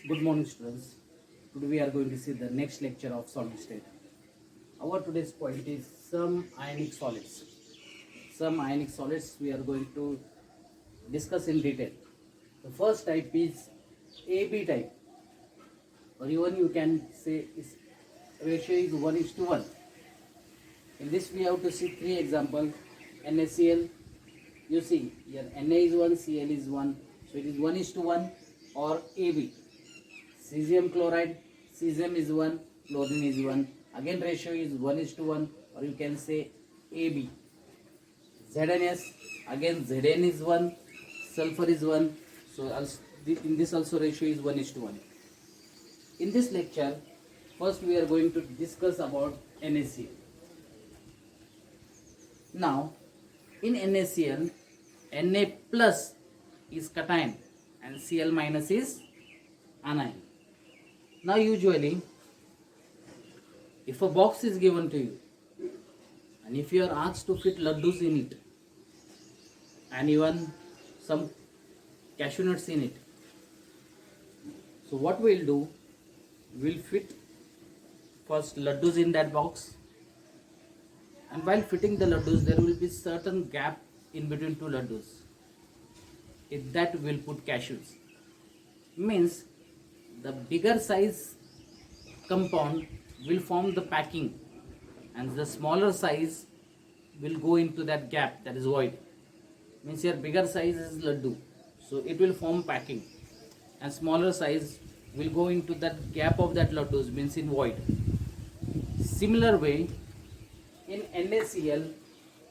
Good morning, students. Today we are going to see the next lecture of solid state. Our today's point is some ionic solids. Some ionic solids we are going to discuss in detail. The first type is AB type, or even you can say is ratio is 1:1. In this we have to see three examples. NaCl, you see here Na is 1, Cl is 1, so it is 1:1, or AB. Cesium chloride, cesium is 1, chlorine is 1. Again ratio is 1:1, or you can say AB. ZnS, again Zn is 1, sulfur is 1. So in this also ratio is 1:1. In this lecture, first we are going to discuss about NaCl. Now, in NaCl, Na plus is cation and Cl minus is anion. Now usually, if a box is given to you and if you are asked to fit laddus in it and even some cashew nuts in it, so what we will do, we will fit first laddus in that box, and while fitting the laddus there will be certain gap in between two laddus. In that we will put cashews. Means the bigger size compound will form the packing and the smaller size will go into that gap, that is void. Means here bigger size is laddu, so it will form packing, and smaller size will go into that gap of that laddus, means in void. Similar way, in NaCl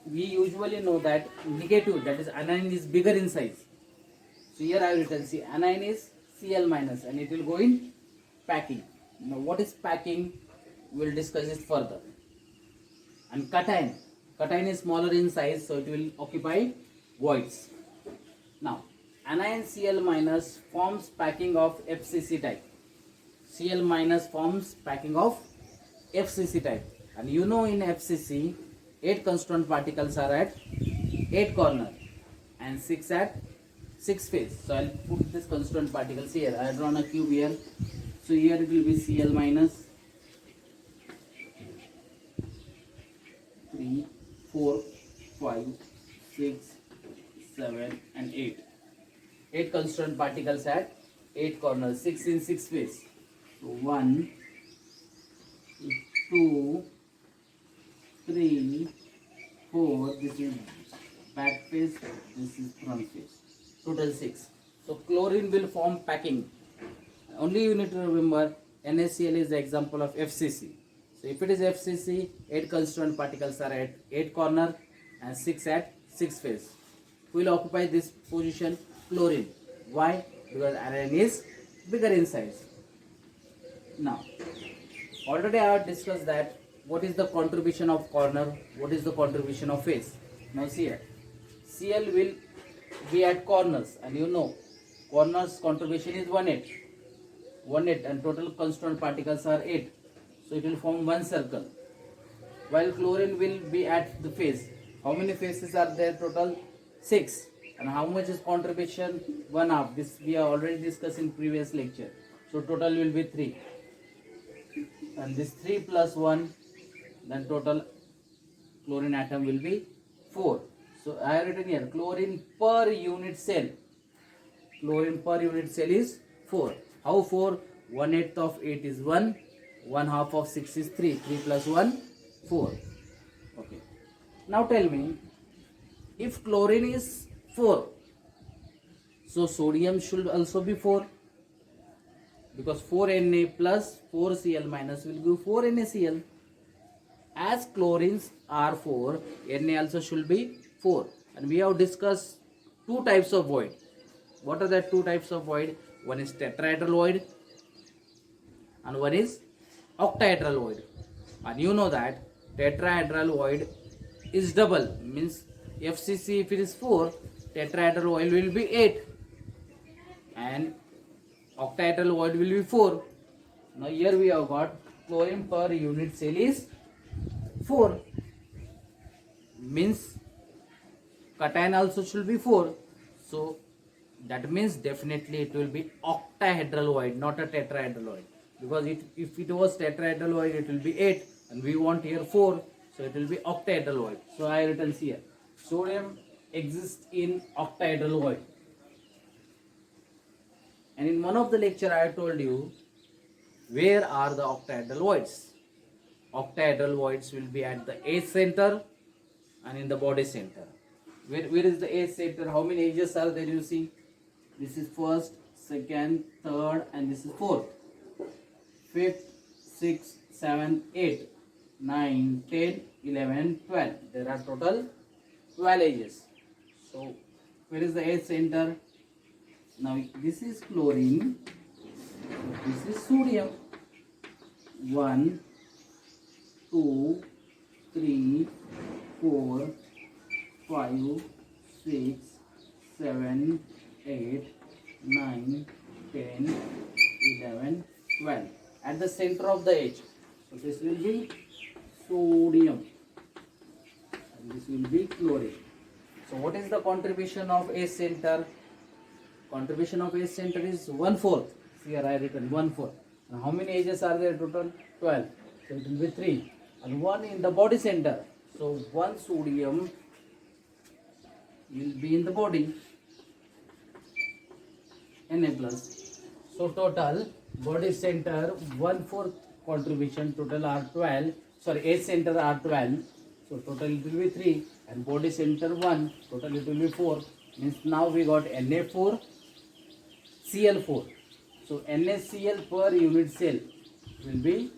we usually know that negative, that is anion, is bigger in size. So here I have written, see, anion is Cl minus and it will go in packing. Now what is packing? We will discuss it further. And cation is smaller in size, so it will occupy voids. Now anion Cl minus forms packing of FCC type. Cl minus forms packing of FCC type, and you know in FCC 8 constituent particles are at 8 corner and 6 at 6 face. So I'll put this constituent particles here. I have drawn a cube here. So here it will be Cl minus 3, 4, 5, 6, 7 and 8. 8 constituent particles at 8 corners, 6 in 6 face. So 1, 2, 3, 4, this is back face, this is front face. Total 6. So chlorine will form packing. Only you need to remember NaCl is the example of FCC. So if it is FCC, 8 constituent particles are at 8 corner and 6 at 6 face. Who will occupy this position? Chlorine. Why? Because anion is bigger in size. Now, already I have discussed that what is the contribution of corner, what is the contribution of face. Now see here, Cl will be at corners, and you know corners contribution is 1/8, and total constituent particles are 8, so it will form one circle. While chlorine will be at the face. How many faces are there? Total 6. And how much is contribution? 1/2. This we have already discussed in previous lecture. So total will be 3. And this 3 plus 1, then total chlorine atom will be 4. So I have written here chlorine per unit cell. Chlorine per unit cell is 4. How 4? 1/8 of 8 is 1. 1/2 of 6 is 3. 3 plus 1, 4. Okay. Now tell me, if chlorine is 4, so sodium should also be 4. Because 4Na plus 4Cl minus will give 4NaCl. As chlorines are 4, Na also should be 4. And we have discussed two types of void. What are the two types of void? One is tetrahedral void and one is octahedral void. And you know that tetrahedral void is double. Means FCC, if it is 4, tetrahedral void will be 8. And octahedral void will be 4. Now here we have got chlorine per unit cell is 4. Means cation also should be 4. So that means definitely it will be octahedral void, not a tetrahedral void. Because if it was tetrahedral void, it will be 8, and we want here 4, so it will be octahedral void. So I written here, sodium exists in octahedral void. And in one of the lecture I told you, where are the octahedral voids? Octahedral voids will be at the edge center and in the body center. Where is the edge center? How many edges are there? You see, this is first, second, third, and this is fourth, fifth, sixth, seventh, eighth, 9, 10, 11, 12. There are total 12 edges. So where is the edge center? Now this is chlorine, this is sodium. 1, 2, 3, 4, 5, 6, 7, 8, 9, 10, 11, 12. At the center of the edge. So this will be sodium and this will be chlorine. So what is the contribution of edge center? Contribution of edge center is 1/4. Here I written 1/4. And how many edges are there total? 12. So it will be 3. And 1 in the body center. So 1 sodium will be in the body, Na plus. So total body center 1/4 contribution, total are 12. Sorry, edge center are 12. So total it will be 3, and body center 1. Total it will be 4. Means now we got Na4, Cl4. So NaCl per unit cell will be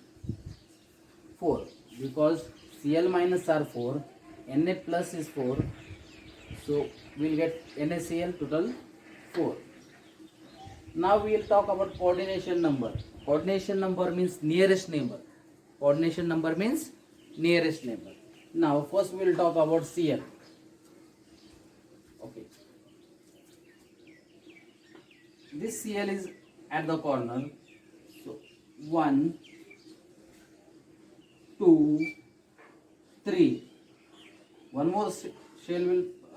4, because Cl minus are 4, Na plus is 4. So we will get NaCl total 4. Now we will talk about coordination number. Coordination number means nearest neighbor. Coordination number means nearest neighbor. Now first we will talk about Cl. Okay. This Cl is at the corner. So 1, 2, 3. One more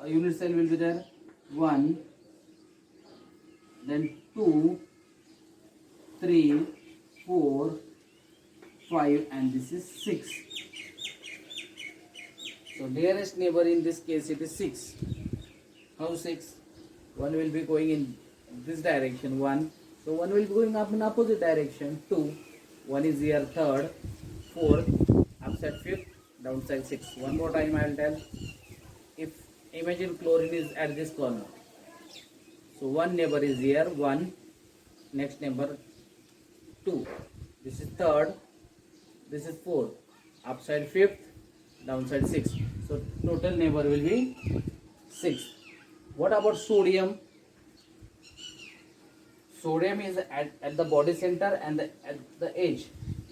unit cell will be there. 1, then 2, 3, 4, 5, and this is 6. So nearest neighbor in this case it is 6. How 6? One will be going in this direction, 1. So one will be going up in opposite direction, 2. One is here, third, fourth, upside 5th, downside 6. One more time I will tell. If imagine chlorine is at this corner. So one neighbor is here, 1. Next neighbor, 2. This is third. This is fourth. Upside 5th, downside 6. So total neighbor will be 6. What about sodium? Sodium is at the body center and at the edge.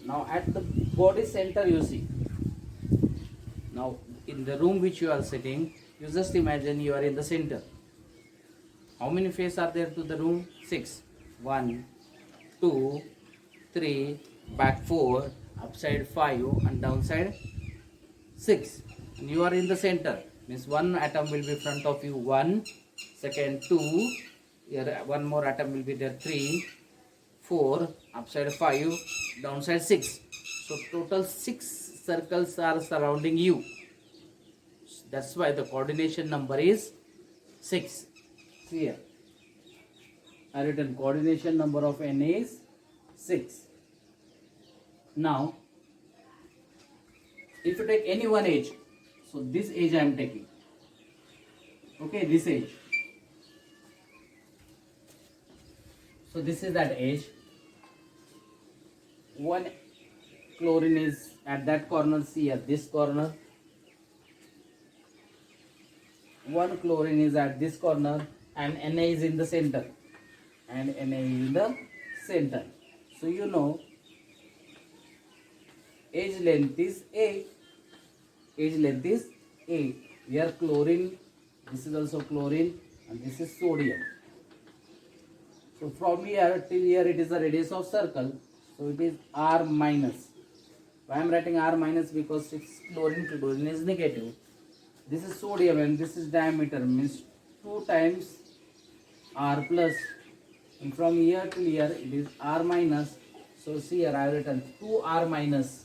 Now at the body center you see. Now in the room which you are sitting, you just imagine you are in the center. How many faces are there to the room? 6. 1, 2, 3, back 4, upside 5, and downside 6. And you are in the center. Means one atom will be front of you, 1, second 2, here one more atom will be there, 3, 4, upside 5, downside 6. So total 6 circles are surrounding you. That's why the coordination number is 6. See here, I written coordination number of Na is 6. Now, if you take any one edge, so this edge I am taking. Okay, this edge. So this is that edge. One chlorine is at that corner, see at this corner. One chlorine is at this corner, and Na is in the center. And Na is in the center. So you know, edge length is A. Edge length is A. Here chlorine, this is also chlorine, and this is sodium. So from here till here it is the radius of circle. So it is R minus. Why I am writing R minus? Because it's chlorine, chlorine is negative. This is sodium and this is diameter, means 2 times R plus, and from here to here it is R minus. So see here I have written 2R minus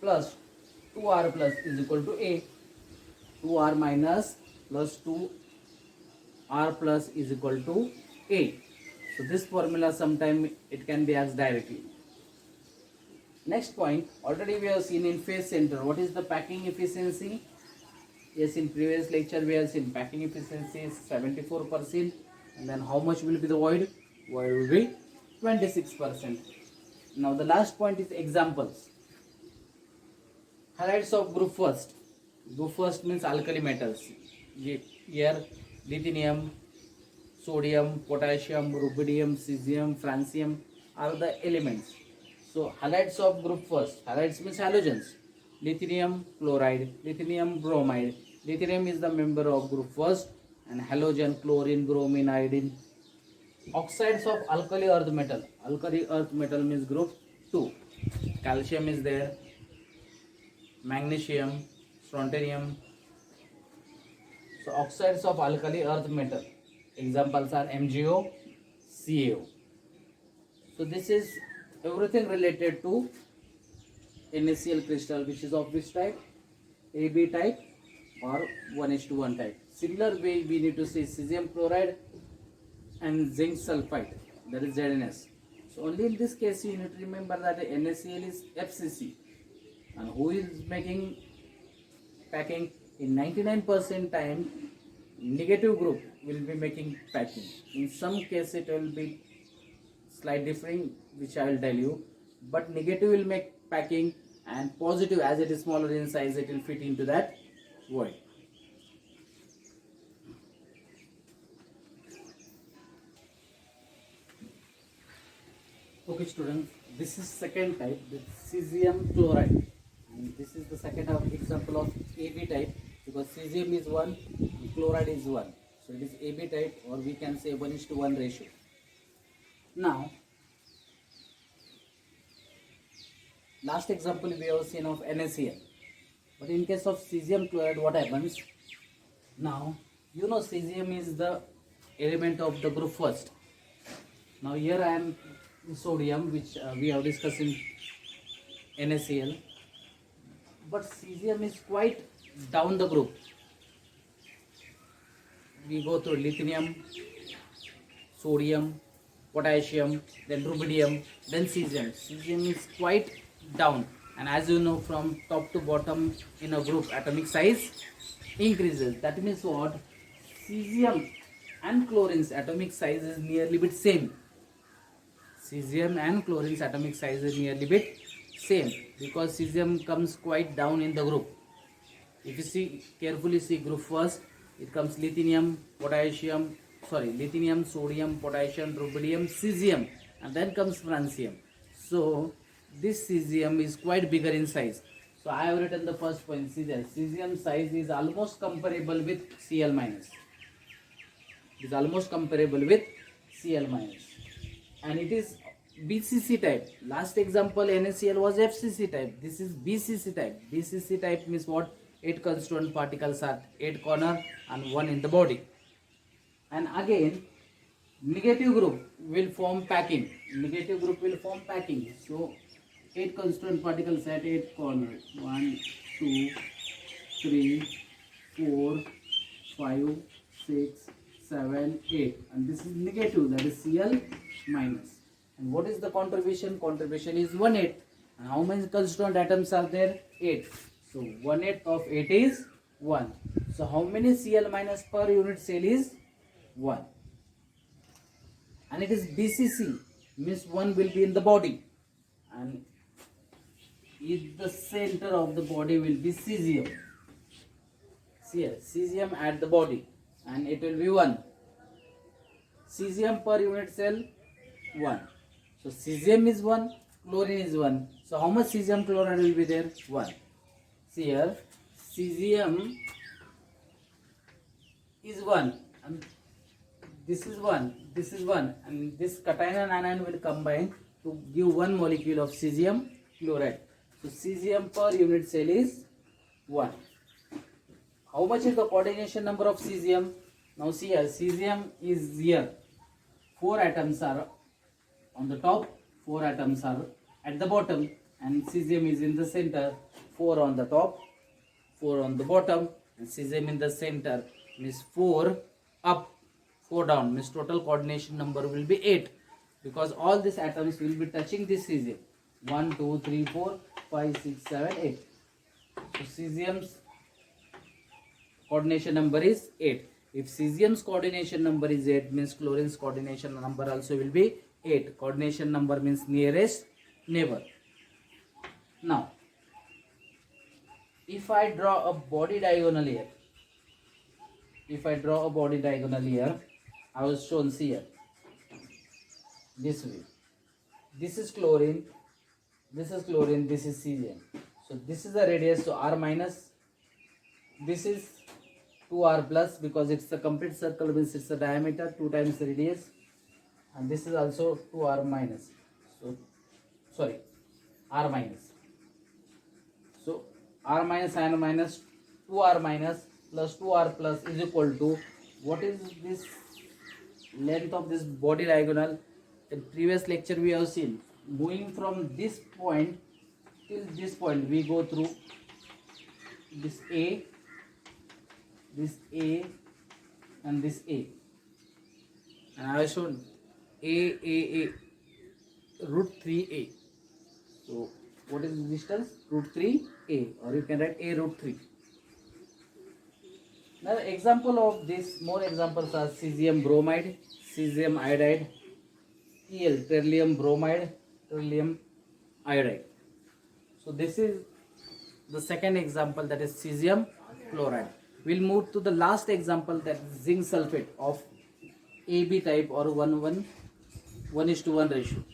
plus 2R plus is equal to A. 2R minus plus 2R plus is equal to A. So this formula sometime it can be asked directly. Next point, already we have seen in phase center, what is the packing efficiency? Yes, in previous lecture we have seen packing efficiency is 74%, and then how much will be the void? Void will be 26%. Now the last point is examples. Highlights of group first. Group first means alkali metals. Here lithium, sodium, potassium, rubidium, cesium, francium are the elements. So halides of group first. Halides means halogens. Lithium chloride, lithium bromide. Lithium is the member of group first, and halogen, chlorine, bromine, iodine. Oxides of alkali earth metal. Alkali earth metal means group 2. Calcium is there, magnesium, strontium. So oxides of alkali earth metal. Examples are MgO, CaO. So this is everything related to NaCl crystal, which is of which type? AB type or 1:1 type. Similar way we need to see cesium chloride and zinc sulfide, that is ZNS. So only in this case you need to remember that NaCl is FCC, and who is making packing? In 99% time negative group will be making packing. In some case it will be slight differing, which I will tell you, but negative will make packing, and positive, as it is smaller in size, it will fit into that void. Okay students, this is second type, the cesium chloride, and this is the second example of AB type, because cesium is 1 and chloride is 1, so it is AB type, or we can say 1:1 ratio. Now last example we have seen of NaCl, but in case of cesium chloride what happens? Now you know cesium is the element of the group first. Now here I am sodium, which we have discussed in NaCl, but cesium is quite down the group. We go through lithium, sodium, potassium, then rubidium, then cesium. Cesium is quite down, and as you know, from top to bottom in a group atomic size increases. That means what? Cesium and chlorine's atomic size is nearly bit same. Cesium and chlorine's atomic size is nearly bit same, because cesium comes quite down in the group. If you see carefully, see group first, it comes lithium, sodium, potassium, rubidium, cesium, and then comes francium. So this cesium is quite bigger in size. So I have written the first point. Cesium size is almost comparable with Cl minus. It is almost comparable with Cl minus, and it is BCC type. Last example NaCl was FCC type. This is BCC type. BCC type means what? 8 constituent particles are 8 corner and 1 in the body. And again negative group will form packing. Negative group will form packing. So 8 constituent particles at 8 corners. 1, 2, 3, 4, 5, 6, 7, 8. And this is negative, that is Cl minus. And what is the contribution? Contribution is 1/8. And how many constituent atoms are there? 8. So 1/8 of 8 is 1. So how many Cl minus per unit cell is 1? And it is BCC, means 1 will be in the body, and in the center of the body will be cesium. See here, cesium at the body, and it will be 1. Cesium per unit cell 1. So cesium is 1, chlorine is 1. So how much cesium chloride will be there? 1. See here, cesium is 1, and this is 1, this is 1, and this cation and anion will combine to give one molecule of cesium chloride. So cesium per unit cell is 1. How much is the coordination number of cesium? Now see here, cesium is here. 4 atoms are on the top, 4 atoms are at the bottom, and cesium is in the center. 4 on the top, 4 on the bottom, and cesium in the center. Means 4 up, 4 down. Means total coordination number will be 8, because all these atoms will be touching this cesium. 1, 2, 3, 4, 5, 6, 7, 8. So cesium's coordination number is 8. If cesium's coordination number is 8, means chlorine's coordination number also will be 8. Coordination number means nearest neighbor. Now, if I draw a body diagonal here, I was shown here this way. This is chlorine, this is cesium. So this is the radius, so R minus. This is 2R plus, because it's a complete circle, means it's a diameter 2 times radius, and this is also 2R minus. So sorry, R minus. So R minus and minus 2R minus plus 2R plus is equal to, what is this length of this body diagonal? In previous lecture we have seen, moving from this point till this point, we go through this A, and this A, and I have shown A root 3A. So what is the distance? Root 3A, or you can write A root 3. Now example of this, more examples are cesium bromide, cesium iodide, Tl, terlium bromide, terlium iodide. So this is the second example, that is cesium chloride. We'll move to the last example, that is zinc sulfate of AB type, or 1:1 ratio.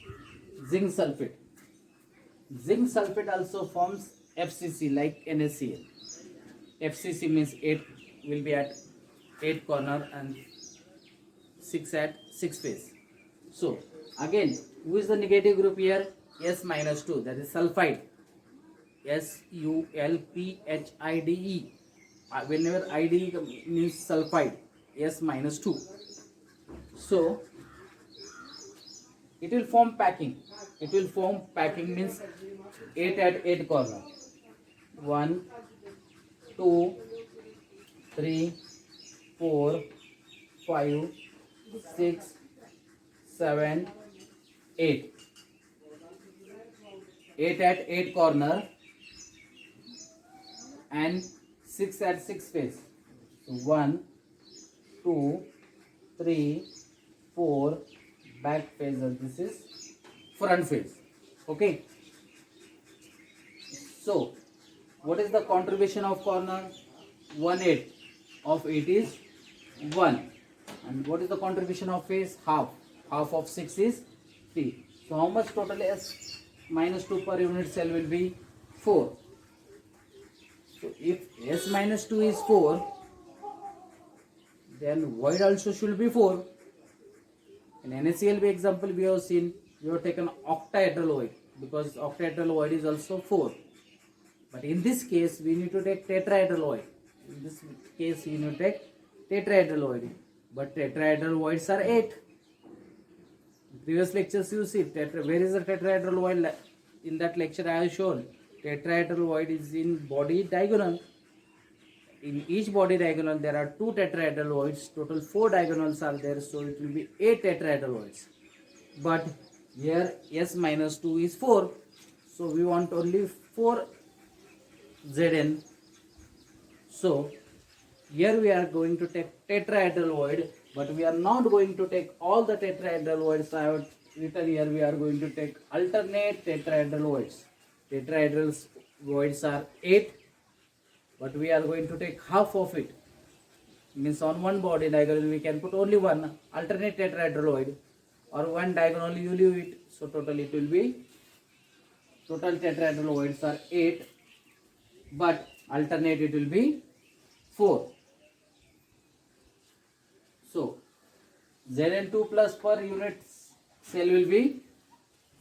Zinc sulfate. Zinc sulfate also forms FCC like NaCl. FCC means 8 will be at 8 corner and 6 at 6 face. So again, who is the negative group here? S minus 2, that is sulfide. SULPHIDE. Whenever IDE means sulfide, S minus 2. So it will form packing. Means 8 at 8 corner. 1, 2, 3, 4, 5, 6, 7, 8. 8 at 8 corner and 6 at 6 face. So 1, 2, 3, 4, back face, and this is front face. Okay. So what is the contribution of corner? 1/8 of 8 is 1. And what is the contribution of face? Half. Half of 6 is 3. So how much total S minus 2 per unit cell will be? 4. So if S minus 2 is 4, then void also should be 4. In NaCl example we have seen, we have taken octahedral void, because octahedral void is also 4. But in this case we need to take tetrahedral void. In this case we need to take tetrahedral void. But tetrahedral voids are 8. In previous lectures you see, where is the tetrahedral void? In that lecture I have shown, tetrahedral void is in body diagonal. In each body diagonal there are 2 tetrahedral voids. Total 4 diagonals are there, so it will be 8 tetrahedral voids. But here S minus 2 is 4, so we want only 4 Zn. So here we are going to take tetrahedral void, but we are not going to take all the tetrahedral voids. I have written here, we are going to take alternate tetrahedral voids. Tetrahedral voids are 8, but we are going to take half of it. Means on one body diagonal we can put only one alternate tetrahedral void, or one diagonal you leave it. So total it will be, total tetrahedral voids are 8, but alternate it will be 4. So Zn2 plus per unit cell will be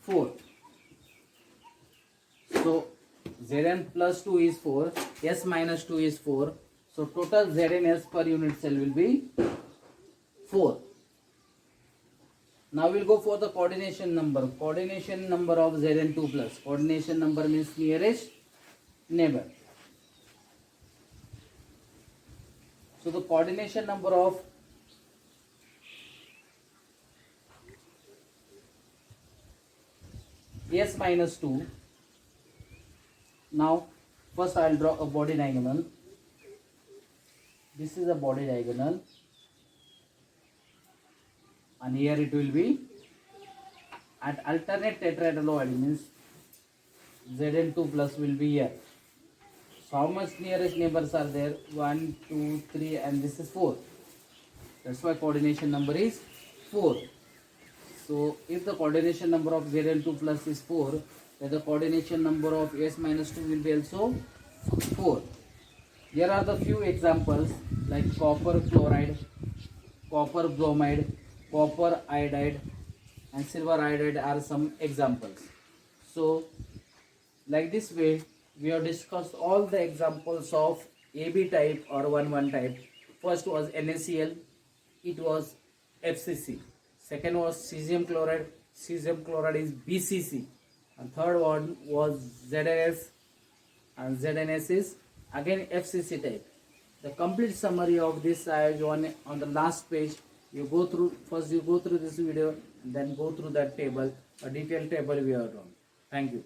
4. So Zn plus 2 is 4, S minus 2 is 4. So total Zns per unit cell will be 4. Now we'll go for the coordination number. Coordination number of Zn2 plus. Coordination number means nearest neighbor. So the coordination number of S minus 2. Now first I will draw a body diagonal. This is a body diagonal, and here it will be at alternate tetrahedral elements. Zn2 plus will be here. So how much nearest neighbors are there? 1, 2, 3, and this is 4. That's why coordination number is 4. So if the coordination number of Zn2 plus is 4, then the coordination number of S minus 2 will be also 4. Here are the few examples like copper chloride, copper bromide, copper iodide, and silver iodide are some examples. So like this way we have discussed all the examples of AB type or 1,1 type. First was NaCl, it was FCC. Second was cesium chloride is BCC. And third one was ZNS, and ZNS is again FCC type. The complete summary of this I have shown on the last page. You go through this video and then go through that table, a detailed table we have drawn. Thank you.